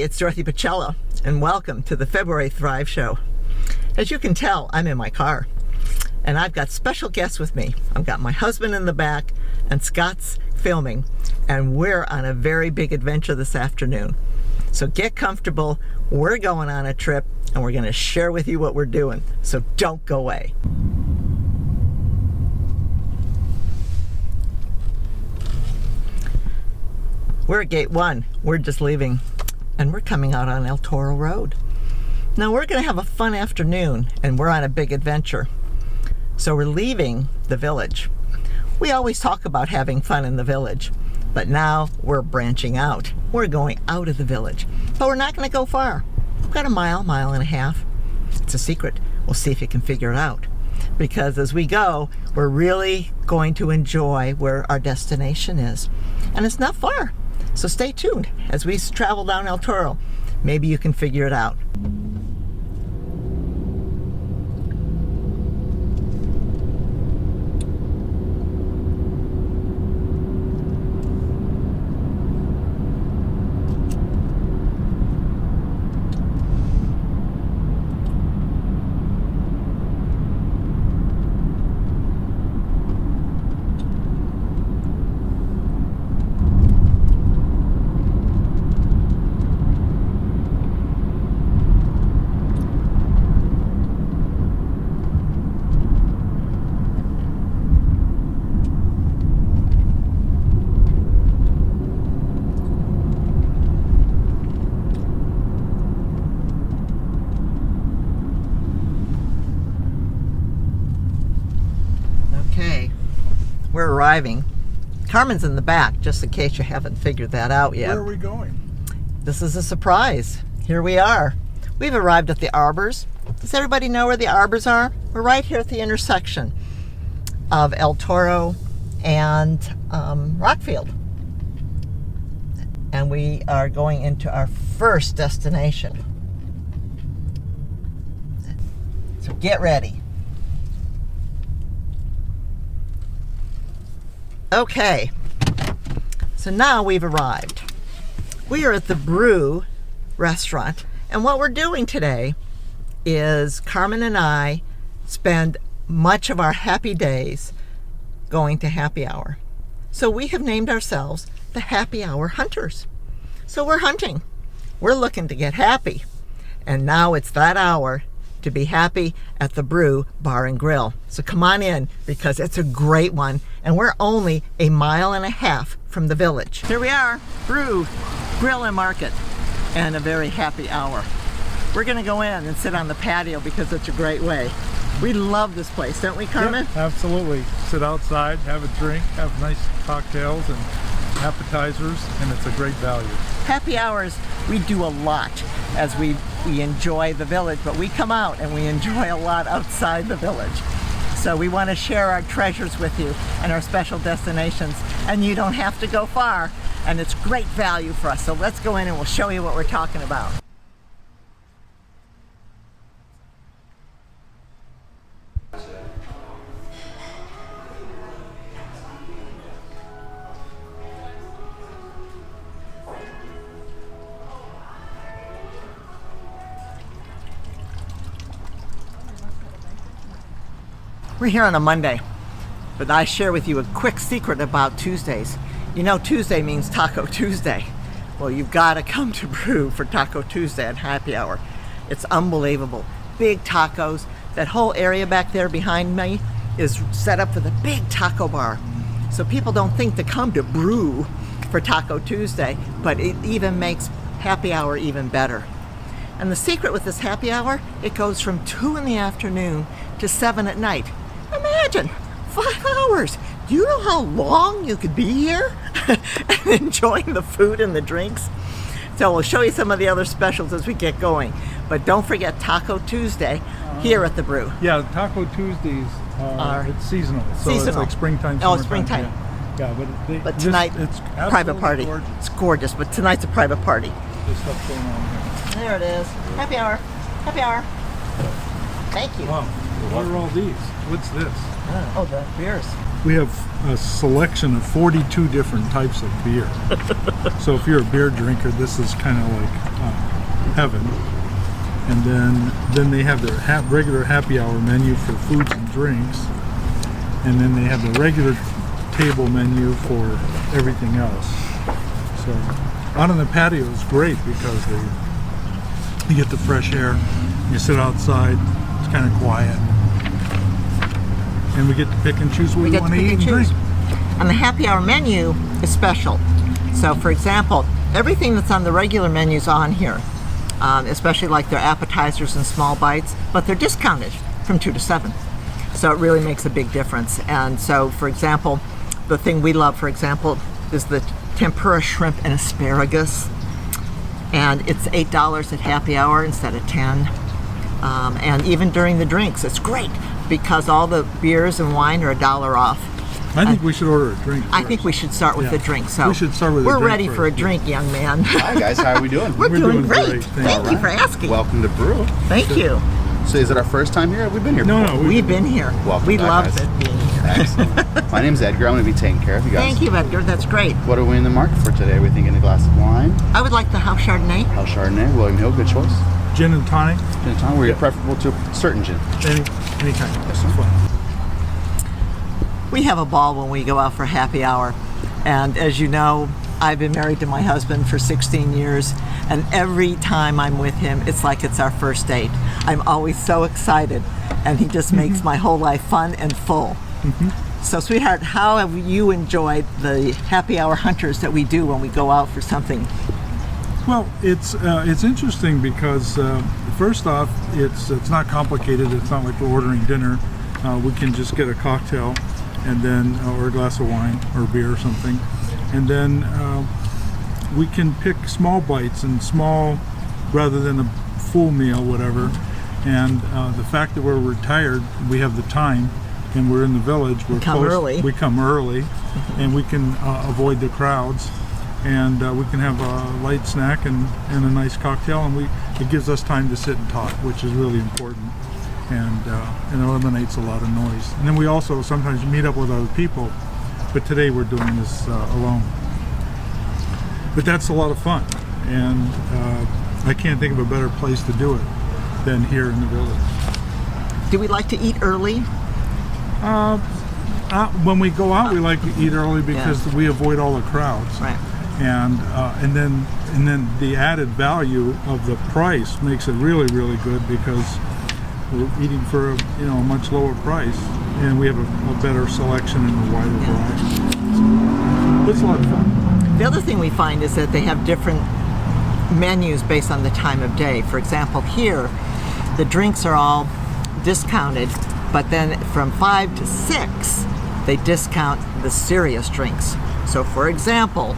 it's Dorothy Pacello, and welcome to the February Thrive Show. As you can tell, I'm in my car, and I've got special guests with me. I've got my husband in the back, and Scott's filming, and we're on a very big adventure this afternoon. So get comfortable, we're going on a trip, and we're gonna share with you what we're doing, so don't go away. We're at Gate 1, we're just leaving, and we're coming out on El Toro Road. Now we're gonna have a fun afternoon, and we're on a big adventure. So we're leaving the village. We always talk about having fun in the village, but now we're branching out. We're going out of the village, but we're not gonna go far. We've got a mile and a half. It's a secret. We'll see if you can figure it out. Because as we go, we're really going to enjoy where our destination is. And it's not far. So stay tuned as we travel down El Toro. Maybe you can figure it out. We're arriving. Carmen's in the back, just in case you haven't figured that out yet. Where are we going? This is a surprise. Here we are. We've arrived at the Arbors. Does everybody know where the Arbors are? We're right here at the intersection of El Toro and Rockfield. And we are going into our first destination. So get ready. Okay, so now we've arrived. We are at the Brew restaurant, and what we're doing today is Carmen and I spend much of our happy days going to happy hour. So we have named ourselves the Happy Hour Hunters. So we're hunting. We're looking to get happy. And now it's that hour to be happy at the Brew Bar and Grill. So come on in, because it's a great one, and we're only a mile and a half from the village. Here we are, Brew Grill and Market, and a very happy hour. We're gonna go in and sit on the patio because it's a great way. We love this place, don't we, Carmen? Yep, absolutely. Sit outside, have a drink, have nice cocktails and appetizers, and it's a great value. Happy hours, we do a lot as we enjoy the village, but we come out and we enjoy a lot outside the village. So we want to share our treasures with you and our special destinations, and you don't have to go far, and it's great value for us. So let's go in and we'll show you what we're talking about. We're here on a Monday, but I share with you a quick secret about Tuesdays. You know, Tuesday means Taco Tuesday. Well, you've got to come to Brew for Taco Tuesday at happy hour. It's unbelievable. Big tacos. That whole area back there behind me is set up for the big taco bar. So people don't think to come to Brew for Taco Tuesday, but it even makes happy hour even better. And the secret with this happy hour, it goes from 2 in the afternoon to 7 at night. Imagine, 5 hours. Do you know how long you could be here and enjoying the food and the drinks? So we'll show you some of the other specials as we get going. But don't forget Taco Tuesday here at the Brew. Yeah, Taco Tuesdays it's seasonal. So seasonal. It's like springtime. Oh, springtime. Yeah, but tonight, it's private party. Gorgeous. It's gorgeous, but tonight's a private party. There's stuff going on here. There it is. Happy hour. Happy hour. Thank you. Wow. What are all these? What's this? Oh, the beers. We have a selection of 42 different types of beer. So if you're a beer drinker, this is kind of like heaven. And then they have their regular happy hour menu for foods and drinks. And then they have the regular table menu for everything else. So out on the patio is great because you get the fresh air. You sit outside. It's kind of quiet. And we get to pick and choose what we want to eat and drink. And the happy hour menu is special. So for example, everything that's on the regular menu is on here, especially like their appetizers and small bites, but they're discounted from 2 to 7. So it really makes a big difference. And so for example, the thing we love, for example, is the tempura shrimp and asparagus. And it's $8 at happy hour instead of 10. And even during the drinks, it's great because all the beers and wine are $1 off. I think we should order a drink first. I think we should start with the drink. So we should start with a we're drink ready first. for a drink, young man. Hi guys, how are we doing? We're doing great. great. Thank you for asking. Welcome to Brew. Thank you. So is it our first time here? We've been here No, before. no, We've been here. Welcome We back, love guys. it being here. Excellent. My name's Edgar. I'm going to be taking care of you guys. Thank you, Edgar. That's great. What are we in the market for today? Are we thinking a glass of wine? I would like the house Chardonnay. House Chardonnay, William Hill, good choice. Gin and tonic, Gin and tonic, were you preferable to a certain gin? any kind. This is fun. We have a ball when we go out for happy hour. And as you know, I've been married to my husband for 16 years. And every time I'm with him, it's like it's our first date. I'm always so excited. And he just makes my whole life fun and full. So, sweetheart, how have you enjoyed the happy hour hunters that we do when we go out for something? Well, it's interesting because first off, it's not complicated. It's not like we're ordering dinner. We can just get a cocktail, and then or a glass of wine or beer or something, and then we can pick small bites and small rather than a full meal, whatever. And the fact that we're retired, we have the time, and we're in the village. We're Come close. early. We come early, and we can avoid the crowds. And we can have a light snack and a nice cocktail, and it gives us time to sit and talk, which is really important, and eliminates a lot of noise. And then we also sometimes meet up with other people, but today we're doing this alone. But that's a lot of fun, and I can't think of a better place to do it than here in the village. Do we like to eat early? When we go out, we like to eat early because we avoid all the crowds. Right. And then the added value of the price makes it really, really good because we're eating for a much lower price, and we have a better selection and a wider variety. It's a lot of fun. The other thing we find is that they have different menus based on the time of day. For example, here, the drinks are all discounted, but then from 5 to 6, they discount the serious drinks. So for example,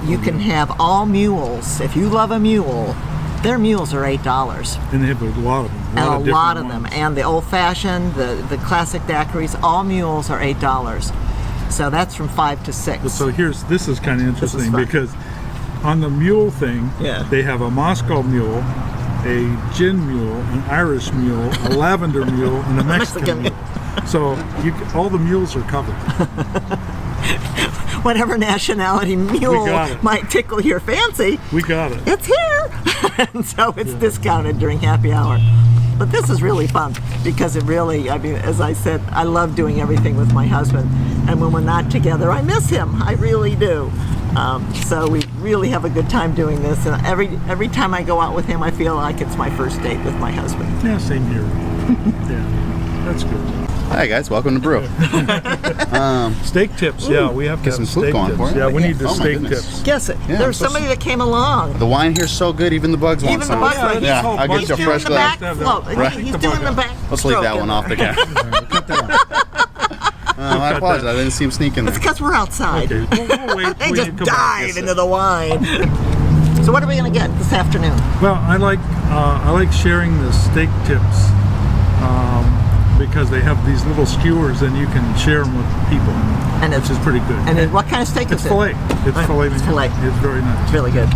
you can have all mules. If you love a mule, their mules are $8. And they have a lot of them. And a lot of different them. ones. And the old fashioned, the classic daiquiris, all mules are $8. So that's from 5 to 6. So this is kind of interesting fun. because on the mule thing, Yeah. they have a Moscow mule, a gin mule, an Irish mule, a lavender mule, and a Mexican mule. So all the mules are covered. Whatever nationality We mule got it. might tickle your fancy, We got it. it's here. And so it's discounted during happy hour. But this is really fun because it really, I mean, as I said, I love doing everything with my husband. And when we're not together, I miss him. I really do. So we really have a good time doing this. And every time I go out with him, I feel like it's my first date with my husband. Yeah, same here. Yeah, that's good. Hi guys, welcome to Brew. Steak tips, yeah, we have to Get have some food steak going tips. for it. Yeah, we need the Oh my steak goodness. tips. Guess it. Yeah, There's I'm so somebody that came along. The wine here's so good, even the bugs want Even the some. bugs like Yeah, this whole I'll get bunch you a He's fresh doing the glass. back float. Right. He's The doing bug the out. back. Let's leave stroke that in one off the there. camera. Cut that out. I apologize, I didn't see him sneaking It's there. because we're outside. Okay, we'll wait They till just you come back. dive into the wine. So what are we going to get this afternoon? Well, I like sharing the steak tips because they have these little skewers and you can share them with people, And which is pretty good. And then what kind of steak It's is it? filet. It's filet. It's filet. It's very nice. It's really good.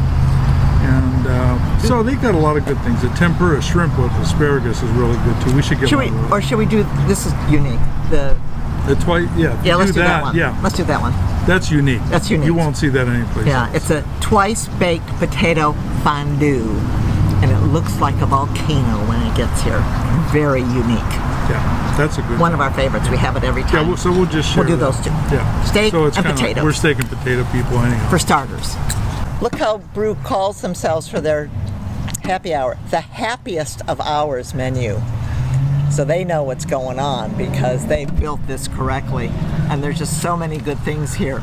And so they got a lot of good things. The tempura shrimp with asparagus is really good too. We should get one of those. Or should we do, this is unique. The let's do that one. Yeah, Let's do that one. that's unique. That's unique. You won't see that anyplace Yeah, else. it's a twice baked potato fondue. And it looks like a volcano when it gets here. Very unique. Yeah, that's a good One of our favorites. We have it every Yeah, time. so we'll just share We'll do that. those two. Yeah. Steak so it's and kinda like potatoes. we're steak and potato people anyhow. For starters. Look how Brew calls themselves for their happy hour. The happiest of hours menu. So they know what's going on because they built this correctly. And there's just so many good things here.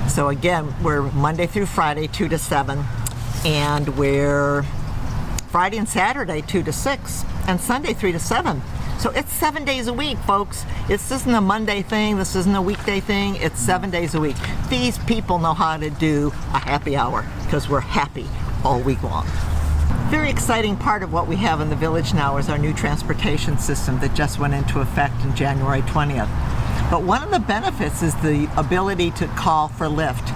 So again, we're Monday through Friday, 2 to 7. And we're Friday and Saturday, 2 to 6. And Sunday, 3 to 7. So it's 7 days a week, folks. This isn't a Monday thing. This isn't a weekday thing. It's 7 days a week. These people know how to do a happy hour because we're happy all week long. Very exciting part of what we have in the village now is our new transportation system that just went into effect on January 20th. But one of the benefits is the ability to call for Lyft.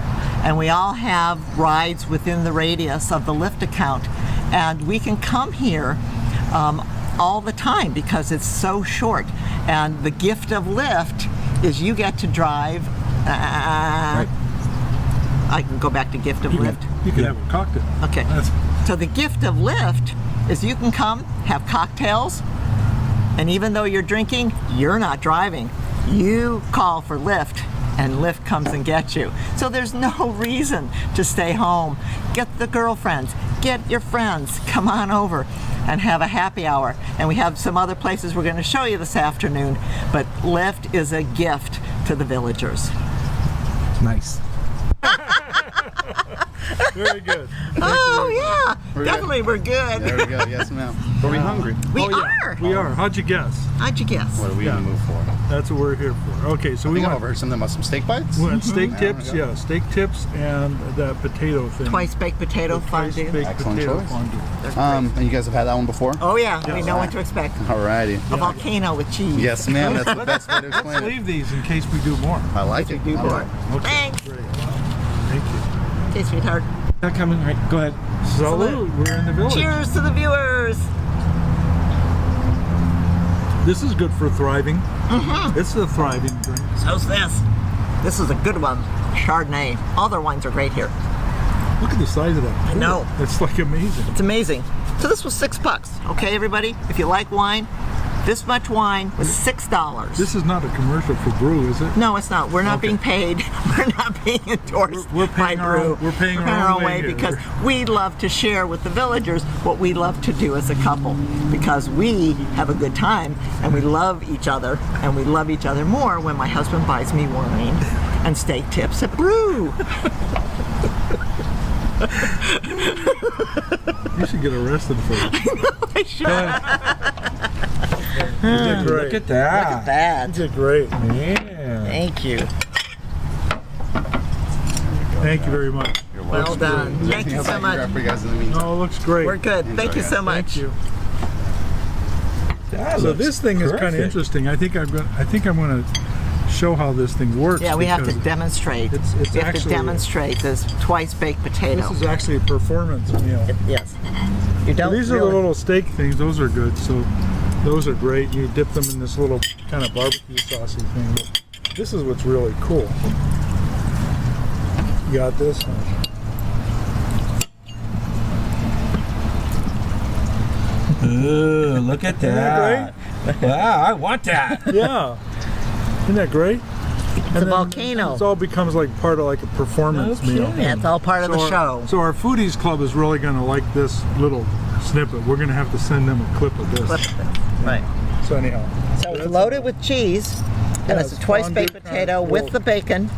And we all have rides within the radius of the Lyft account. And we can come here all the time because it's so short. And the gift of Lyft is you get to drive. Right. I can go back to gift of Lyft. You can have a cocktail. Okay. That's- So the gift of Lyft is you can come, have cocktails, and even though you're drinking, you're not driving. You call for Lyft, and Lyft comes and gets you. So there's no reason to stay home. Get the girlfriends, get your friends, come on over and have a happy hour. And we have some other places we're going to show you this afternoon, but Lyft is a gift to the villagers. Nice. Very good. Oh yeah, We're definitely we're good. There we go. Yes, ma'am. Are we hungry? We Oh, yeah. are. We are. How'd you guess? How'd you guess? What are we Yeah. gonna move for? That's what we're here for. Okay, so I we think I've want, overheard something about some steak bites. we want steak Yeah, tips. yeah. Yeah, steak tips and that potato thing. Twice baked potato Twice fondue. baked Excellent potato choice. fondue. They're great. And you guys have had that one before? Oh yeah, we Yes. know what to expect. Alrighty. A volcano with cheese. Yes, ma'am. That's the best way to Let's explain it. leave these in case we do more. I like it. Do I more. like it. Okay, Thanks. great. Thank you. Okay, sweetheart. Not coming. Right. Go ahead. Salute. We're in the village. Cheers to the viewers. This is good for thriving. Mm-hmm. It's a thriving drink. How's this? This is a good one. Chardonnay. All their wines are great here. Look at the size of that. I know. It's like amazing. It's amazing. So this was $6. Okay, everybody? If you like wine, this much wine was $6. This is not a commercial for Brew, is it? No, it's not. We're not Okay. being paid. We're not being endorsed We're by paying our Brew. own- we're paying our own way here. because we love to share with the villagers what we love to do as a couple. Because we have a good time and we love each other, and we love each other more when my husband buys me wine and steak tips at Brew. You should get arrested for it. I should. You did great. Look at that. That. You did great. Yeah. Thank you. Thank you very much. You're Well welcome. done. Thank Anything you else so I can much. grab for you guys in the meantime? Oh, it looks great. We're good. Thank you so much. Thank you. That So looks this thing is kind of perfect. interesting. I think I'm going to show how this thing works. Yeah, we have to because demonstrate. it's we have to actually- demonstrate this twice baked potato. This is actually a performance meal. Yes. You So don't these are really, the little steak things. Those are good. So those are great. You dip them in this little kind of barbecue saucy thing. But this is what's really cool. You got this? Ooh, look at that. Wow, I want that. Yeah. Isn't that great? it's a volcano. It all becomes like part of like a performance Okay. meal. Yeah, it's all part of the our, show. So our foodies club is really going to like this little snippet. We're going to have to send them a clip of this. Clip of it. Right. So anyhow, So it's loaded with cheese, and Yeah, it's a it's twice baked fondue potato kind of with cool. the bacon.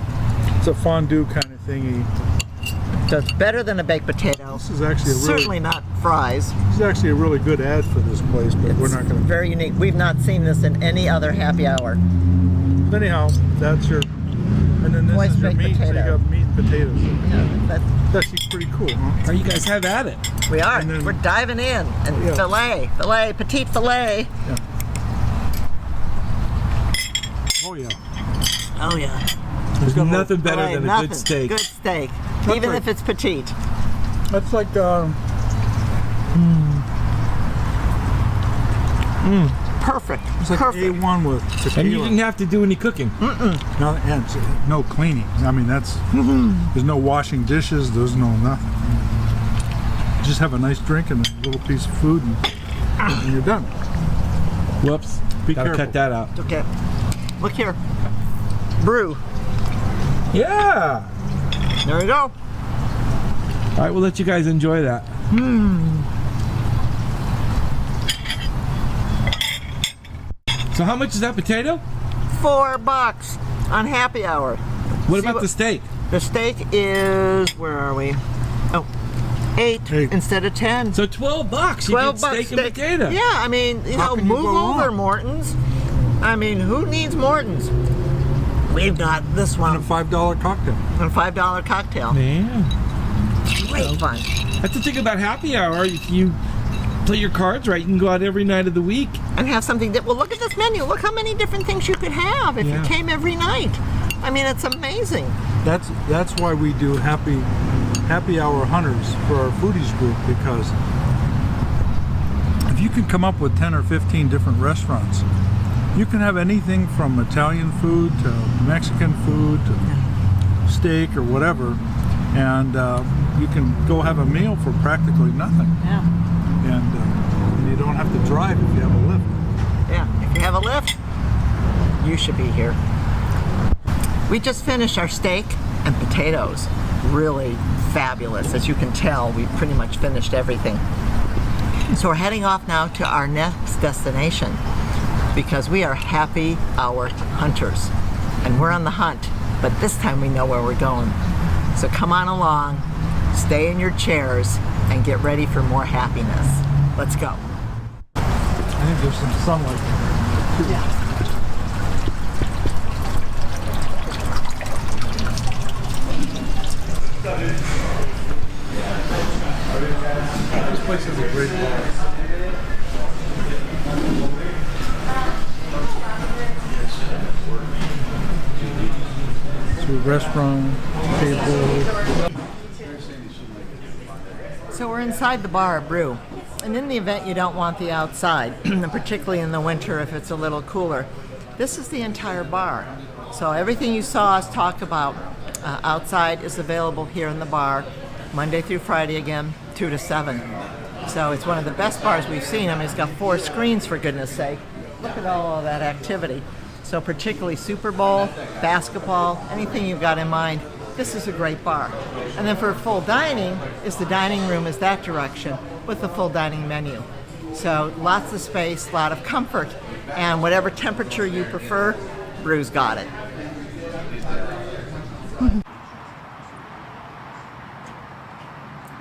it's a fondue kind of thingy. So it's better than a baked potato. This is actually a really, Certainly not fries. this is actually a really good ad for this place, but we're not going to. Very unique. We've not seen this in any other happy hour. Anyhow, that's your. And then this Twice is your baked meat. So you potato. got meat and potatoes. Yeah, That's actually pretty cool, huh? How you guys have at it? we are. And then- We're diving in. And Yeah. filet, petite filet. Oh yeah. Oh yeah. There's got a nothing better Filet, than a nothing. good steak. Good steak. That's Even right. if it's petite. That's like Perfect. It's like Perfect. A1 with tequila. And you didn't have to do any cooking. No, and no cleaning. I mean, that's there's no washing dishes. There's no nothing. Just have a nice drink and a little piece of food, and you're done. Whoops. Be Gotta careful. cut that out. Okay. Look here. Brew. Yeah. There we go. All right, we'll let you guys enjoy that. So how much is that potato? $4 on happy hour. What See about the steak? The steak is, where are we? Oh, 8 Eight. instead of 10. So $12. You 12 get bucks steak and potato. Yeah, I mean, you How know, can you move go over, wrong? Morton's. I mean, who needs Morton's? We've got this And one, a $5 cocktail. a $5 cocktail. Man. Great fun. That's the thing about happy hour. If you play your cards right, you can go out every night of the week. And have something that, well, look at this menu. Look how many different things you could have if Yeah. you came every night. I mean, it's amazing. That's why we do happy hour hunters for our foodies group, because if you can come up with 10 or 15 different restaurants, you can have anything from Italian food to Mexican food to steak or whatever, and you can go have a meal for practically nothing, Yeah. and you don't have to drive if you have a lift. Yeah, if you have a lift, you should be here. We just finished our steak and potatoes. Really fabulous. As you can tell, we pretty much finished everything. So we're heading off now to our next destination because we are happy hour hunters. And we're on the hunt, but this time we know where we're going. So come on along, stay in your chairs, and get ready for more happiness. Let's go. I think there's some sunlight there. Yeah. This place is a great bar. It's a restaurant, table. So we're inside the bar, Brew. And in the event you don't want the outside, and particularly in the winter if it's a little cooler, this is the entire bar. So everything you saw us talk about outside is available here in the bar, Monday through Friday again, 2 to 7. So it's one of the best bars we've seen. I mean, it's got 4 screens, for goodness sake. Look at all of that activity. So particularly Super Bowl, basketball, anything you've got in mind, this is a great bar. And then for full dining, the dining room is that direction with the full dining menu. So lots of space, a lot of comfort, and whatever temperature you prefer, Brew's got it.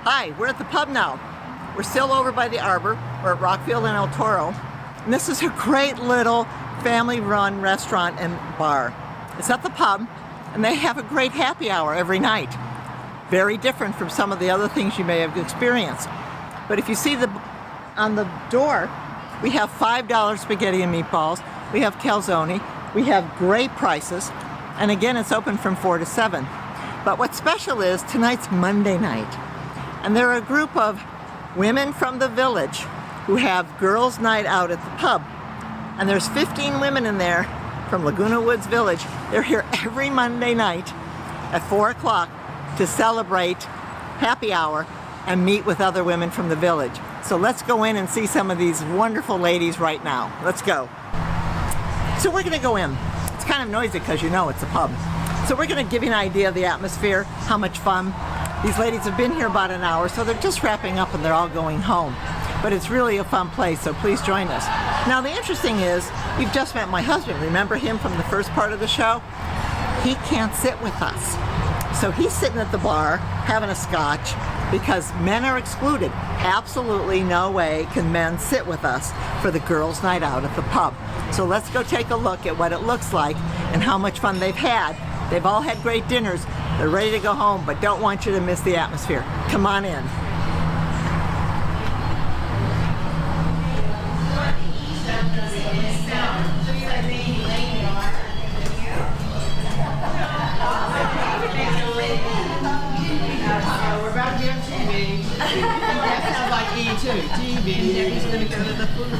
Hi, we're at the pub now. We're still over by the Arbor. We're at Rockfield and El Toro. And this is a great little family-run restaurant and bar. It's at the pub, and they have a great happy hour every night. Very different from some of the other things you may have experienced. But if you see on the door, we have $5 spaghetti and meatballs. We have calzone. We have great prices. And again, it's open from 4 to 7. But what's special is tonight's Monday night. And there are a group of women from the village who have girls' night out at the pub. And there's 15 women in there from Laguna Woods Village. They're here every Monday night at 4 o'clock to celebrate happy hour and meet with other women from the village. So let's go in and see some of these wonderful ladies right now. Let's go. So we're gonna go in. It's kind of noisy because you know it's a pub. So we're gonna give you an idea of the atmosphere, how much fun. These ladies have been here about an hour, so they're just wrapping up and they're all going home. But it's really a fun place, so please join us. Now the interesting is, we've just met my husband. Remember him from the first part of the show? He can't sit with us. So he's sitting at the bar having a scotch because men are excluded. Absolutely no way can men sit with us for the girls' night out at the pub. So let's go take a look at what it looks like and how much fun they've had. They've all had great dinners. They're ready to go home, but don't want you to miss the atmosphere. Come on in. We're about to be on TV. That sounds like E too. TV. Debbie's going to go to the food.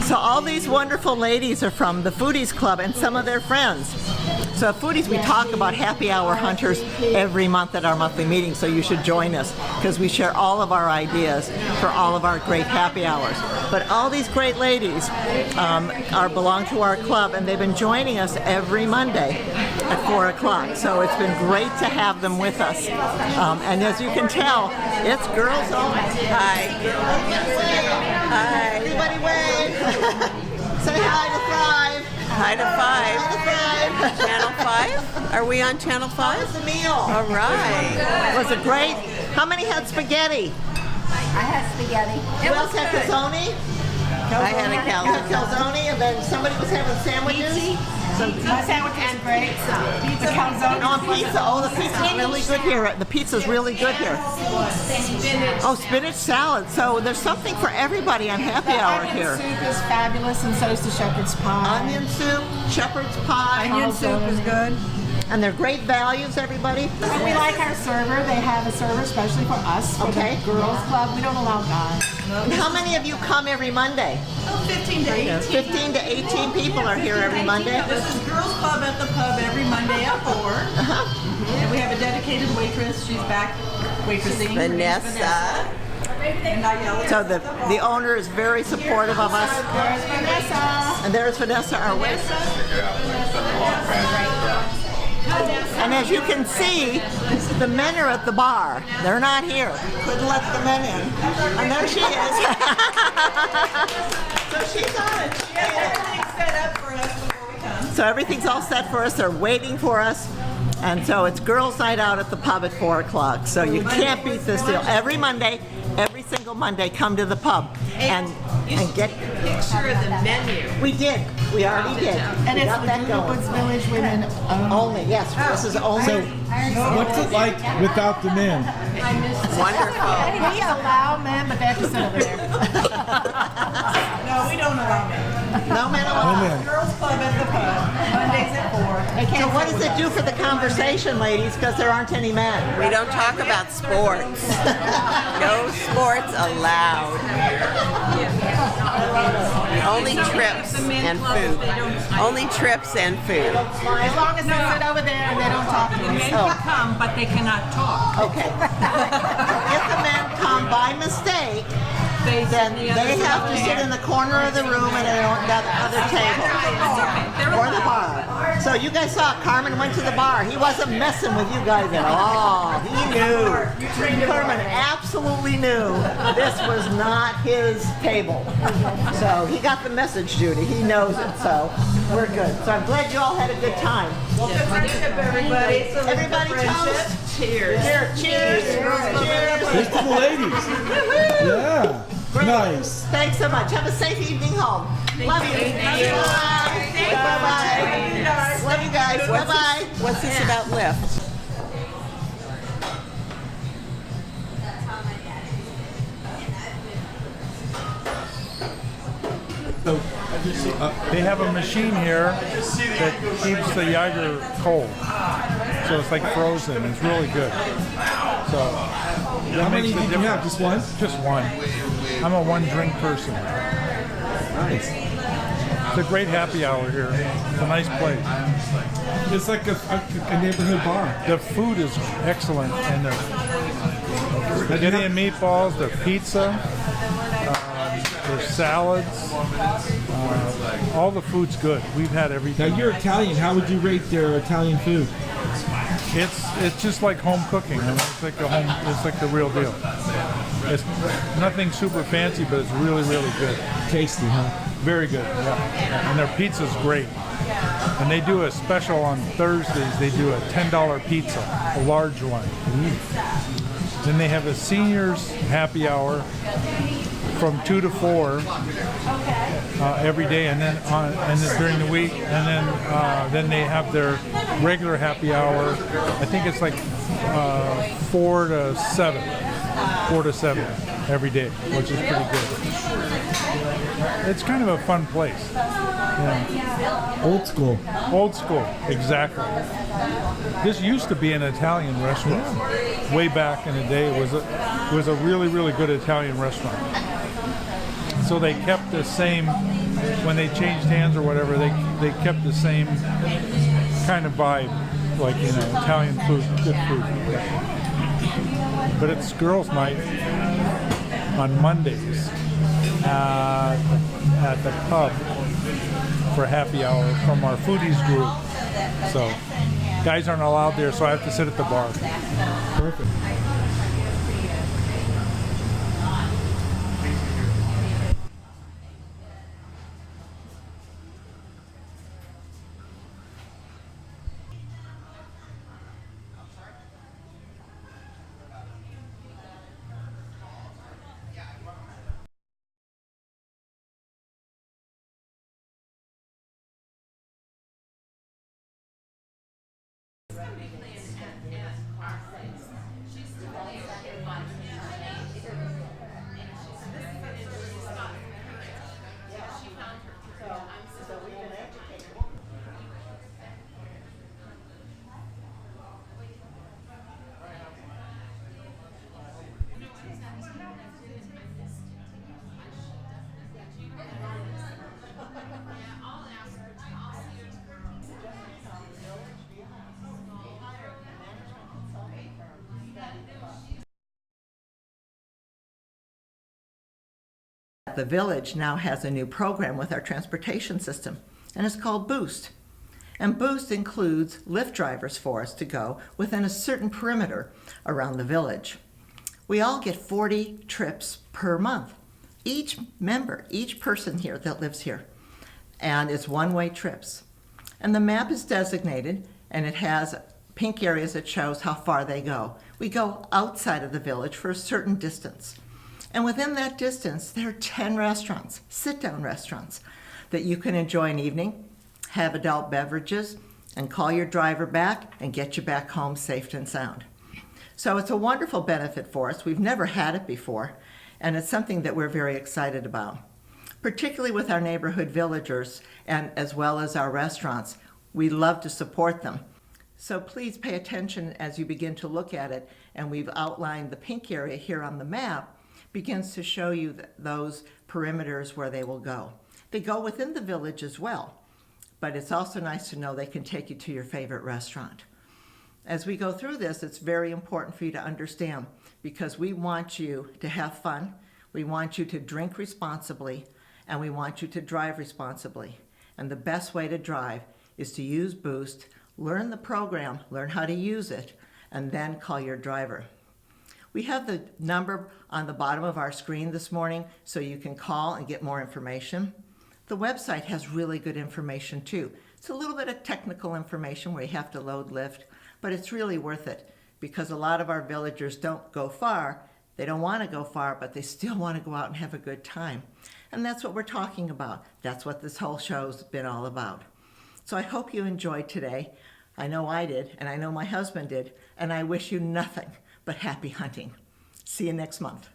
So all these wonderful ladies are from the Foodies Club and some of their friends. So at Foodies, we talk about happy hour hunters every month at our monthly meeting, so you should join us because we share all of our ideas for all of our great happy hours. But all these great ladies belong to our club, and they've been joining us every Monday at 4 o'clock. So it's been great to have them with us. And as you can tell, it's girls only. Hi. Hi. Everybody wave. Say hi to Thrive. Hi to 5. Hi to Thrive. Channel 5? Are we on Channel 5? How was the meal? All right. Was it great? How many had spaghetti? I had spaghetti. Who else had calzone? I had a You had calzone. calzone, and then somebody was having sandwiches. My sandwich is great. Pizza calzone. No, pizza. Oh, the pizza's really good here. The pizza's really good here. Oh, spinach salad. So there's something for everybody on happy hour Onion here. soup is fabulous, and so is the shepherd's pie. Onion soup, shepherd's pie. Onion soup is good. And they're great values, everybody. And we like our server. They have a server especially for us, for Okay. the girls club. We don't allow guys. And how many of you come every Monday? 15 to 18. 15 to 18 people are here every Monday. This is Girls Club at the pub every Monday at 4. And we have a dedicated waitress. She's back waitressing. Vanessa. And Ayala. So the owner is very supportive of us. There's Vanessa. And there's Vanessa, our waitress. And as you can see, the men are at the bar. They're not here. Couldn't let the men in. And there she is. So she's on it. Everything's set up for us before we come. So everything's all set for us. They're waiting for us. And so it's girls' night out at the pub at 4 o'clock. So you can't beat this deal. Every Monday, every single Monday, come to the pub and get. Picture of the menu. We did. We already did. And We it's got the that going. Woods Village women Only, yes. This is only. What's it like without the men? Wonderful. We allow men, but they have to sit over there. No, we don't allow men. No men allowed. Girls Club at the pub. Mondays at 4. So what does it do for the conversation, ladies? Because there aren't any men. We don't talk about sports. No sports allowed. Only trips and food. Only trips and food. As long as they sit over there and they don't talk to us. Oh, Come, but they cannot talk. okay. If the men come by mistake, then they have to sit in the corner of the room and at the other table. Or the bar. So you guys saw Carmen went to the bar. He wasn't messing with you guys at all. He knew. Carmen absolutely knew this was not his table. So he got the message, Judy. He knows it. So we're good. So I'm glad you all had a good time. Everybody. Everybody toast. Cheers. Here, cheers. Cheers. Here's to the ladies. Yeah. Great. Nice. Thanks so much. Have a safe evening home. Love you. Bye. Bye-bye. Love you guys. Bye-bye. What's this about Lyft? So they have a machine here that keeps the Jaeger cold. So it's like frozen. It's really good. So How many did you have? Just one? Just one. I'm a one drink person. Nice. It's a great happy hour here. It's a nice place. It's like a neighborhood bar. The food is excellent, and the spaghetti and meatballs, the pizza, their salads, all the food's good. We've had everything. Now you're Italian. How would you rate their Italian food? It's just like home cooking. I mean, it's like the real deal. It's nothing super fancy, but it's really, really good. Tasty, huh? Very good, yeah. And their pizza's great. And they do a special on Thursdays. They do a $10 pizza, a large one. Then they have a seniors happy hour from 2 to 4 every day, and then during the week, and then they have their regular happy hour. I think it's like 4 to 7 every day, which is pretty good. It's kind of a fun place. Yeah. Old school. Old school, exactly. This used to be an Italian restaurant. Way back in the day, it was a really, really good Italian restaurant. So they kept the same when they changed hands or whatever, they kept the same kind of vibe, like, you know, Italian food, good food. But it's girls' night on Mondays at the pub for happy hour from our foodies group. So guys aren't allowed there, so I have to sit at the bar. Perfect. The village now has a new program with our transportation system, and it's called Boost. And Boost includes Lyft drivers for us to go within a certain perimeter around the village. We all get 40 trips per month. Each member, each person here that lives here, and it's one-way trips. And the map is designated, and it has pink areas that shows how far they go. We go outside of the village for a certain distance. And within that distance, there are 10 restaurants, sit-down restaurants, that you can enjoy an evening, have adult beverages, and call your driver back and get you back home safe and sound. So it's a wonderful benefit for us. We've never had it before, and it's something that we're very excited about. Particularly with our neighborhood villagers and as well as our restaurants, we love to support them. So please pay attention as you begin to look at it, and we've outlined the pink area here on the map begins to show you those perimeters where they will go. They go within the village as well, but it's also nice to know they can take you to your favorite restaurant. As we go through this, it's very important for you to understand, because we want you to have fun, we want you to drink responsibly, and we want you to drive responsibly. And the best way to drive is to use Boost, learn the program, learn how to use it, and then call your driver. We have the number on the bottom of our screen this morning, so you can call and get more information. The website has really good information too. It's a little bit of technical information where you have to load Lyft, but it's really worth it, because a lot of our villagers don't go far. They don't want to go far, but they still want to go out and have a good time. And that's what we're talking about. That's what this whole show's been all about. So I hope you enjoyed today. I know I did, and I know my husband did, and I wish you nothing but happy hunting. See you next month.